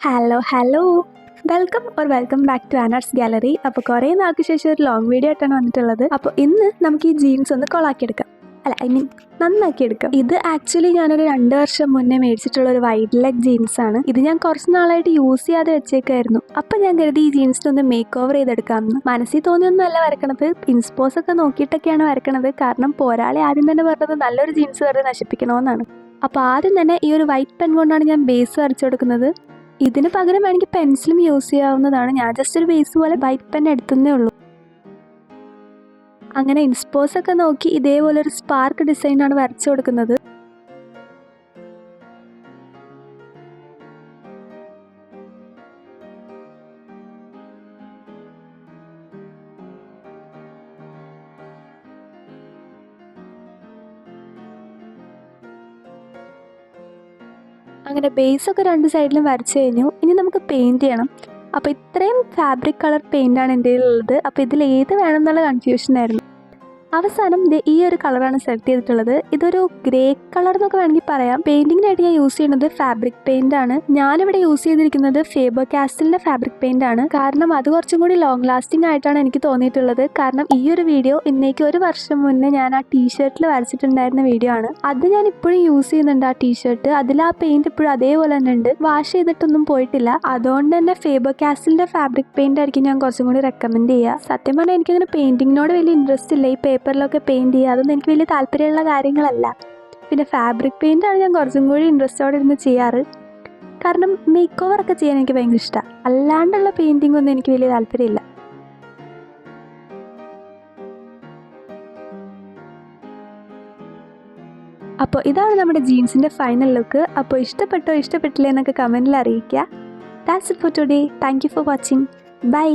Hello welcome back to അനർസ് gallery. അപ്പോൾ കുറേ നാൾക്ക് ശേഷം ഒരു ലോങ് വീഡിയോ ആയിട്ടാണ് വന്നിട്ടുള്ളത്. അപ്പോൾ ഇന്ന് നമുക്ക് ഈ ജീൻസ് ഒന്ന് കൊളാക്കിയെടുക്കാം, നന്നാക്കിയെടുക്കാം. ഇത് ആക്ച്വലി ഞാനൊരു 2 വർഷം മുന്നേ മേടിച്ചിട്ടുള്ള ഒരു വൈഡ് ലെഗ് ജീൻസ് ആണ്. ഇത് ഞാൻ കുറച്ച് നാളായിട്ട് യൂസ് ചെയ്യാതെ വെച്ചേക്കായിരുന്നു. അപ്പം ഞാൻ കരുതി ഈ ജീൻസിനൊന്ന് മേക്ക് ഓവർ ചെയ്തെടുക്കാമെന്ന്. മനസ്സിൽ തോന്നിയൊന്നുമല്ല വരക്കണത്, ഇൻസ്പോസ് ഒക്കെ നോക്കിയിട്ടൊക്കെയാണ് വരക്കണത്. കാരണം പോരാളി ആദ്യം തന്നെ പറഞ്ഞത് നല്ലൊരു ജീൻസ് വെറുതെ നശിപ്പിക്കണമെന്നാണ്. അപ്പോൾ ആദ്യം തന്നെ ഈ ഒരു വൈറ്റ് പെൻ കൊണ്ടാണ് ഞാൻ ബേസ് വരച്ചു കൊടുക്കുന്നത്. ഇതിന് പകരം വേണമെങ്കിൽ പെൻസിലും യൂസ് ചെയ്യാവുന്നതാണ്. ഞാൻ ജസ്റ്റ് ഒരു ബേസ് പോലെ വൈറ്റ് പെൻ എടുത്തേ ഉള്ളൂ. അങ്ങനെ ഇൻസ്പോസ് ഒക്കെ നോക്കി ഇതേപോലെ ഒരു സ്പാർക്ക് ഡിസൈനാണ് വരച്ചു കൊടുക്കുന്നത്. അങ്ങനെ ബേസൊക്കെ 2 സൈഡിലും വരച്ചു കഴിഞ്ഞു. ഇനി നമുക്ക് പെയിൻറ് ചെയ്യണം. അപ്പോൾ ഇത്രയും ഫാബ്രിക് കളർ പെയിൻ്റാണ് എൻ്റെ ഉള്ളത്. അപ്പോൾ ഇതിൽ ഏത് വേണം എന്നുള്ള കൺഫ്യൂഷനായിരുന്നു. അവസാനം ഈ ഒരു കളറാണ് സെലക്ട് ചെയ്തിട്ടുള്ളത്. ഇതൊരു ഗ്രേ കളർ എന്നൊക്കെ വേണമെങ്കിൽ പറയാം. പെയിൻറ്റിങ്ങിനായിട്ട് ഞാൻ യൂസ് ചെയ്യുന്നത് ഫാബ്രിക് പെയിൻ്റ് ആണ്. ഞാനിവിടെ യൂസ് ചെയ്തിരിക്കുന്നത് ഫേബർ കാസ്റ്റലിൻ്റെ ഫാബ്രിക് പെയിൻ്റ് ആണ്. കാരണം അത് കുറച്ചും കൂടി ലോങ് ലാസ്റ്റിംഗ് ആയിട്ടാണ് എനിക്ക് തോന്നിയിട്ടുള്ളത്. കാരണം ഈ ഒരു വീഡിയോ ഇന്നേക്ക് 1 വർഷം മുന്നേ ഞാൻ ആ ടീഷർട്ടിൽ വരച്ചിട്ടുണ്ടായിരുന്ന വീഡിയോ ആണ്. അത് ഞാൻ ഇപ്പോഴും യൂസ് ചെയ്യുന്നുണ്ട് ആ ടീഷർട്ട്. അതിൽ ആ പെയിൻറ് ഇപ്പോഴും അതേപോലെ തന്നെ ഉണ്ട്, വാഷ് ചെയ്തിട്ടൊന്നും പോയിട്ടില്ല. അതുകൊണ്ട് തന്നെ ഫേബർ കാസ്റ്റലിൻ്റെ ഫാബ്രിക് പെയിൻ്റ് ആയിരിക്കും ഞാൻ കുറച്ചും കൂടി റെക്കമെൻഡ് ചെയ്യുക. സത്യം പറഞ്ഞാൽ എനിക്കങ്ങനെ പെയിൻറ്റിങ്ങിനോട് വലിയ ഇൻട്രസ്റ്റ് ഇല്ല. ഈ പേപ്പറിലൊക്കെ പെയിൻറ് ചെയ്യുക അതൊന്നും എനിക്ക് വലിയ താല്പര്യമുള്ള കാര്യങ്ങളല്ല. പിന്നെ ഫാബ്രിക് പെയിൻ്റാണ് ഞാൻ കുറച്ചും കൂടി ഇൻട്രസ്റ്റോടെ ഇരുന്ന് ചെയ്യാറ്. കാരണം മേക്ക് ഓവർ ഒക്കെ ചെയ്യാൻ എനിക്ക് ഭയങ്കര ഇഷ്ടമാണ്. അല്ലാണ്ടുള്ള പെയിൻറ്റിംഗ് ഒന്നും എനിക്ക് വലിയ താല്പര്യമില്ല. അപ്പോൾ ഇതാണ് നമ്മുടെ ജീൻസിൻ്റെ ഫൈനൽ ലുക്ക്. അപ്പോൾ ഇഷ്ടപ്പെട്ടോ ഇഷ്ടപ്പെട്ടില്ലേ എന്നൊക്കെ കമൻറ്റിൽ അറിയിക്കുക. That's it for today. Thank you for watching. By.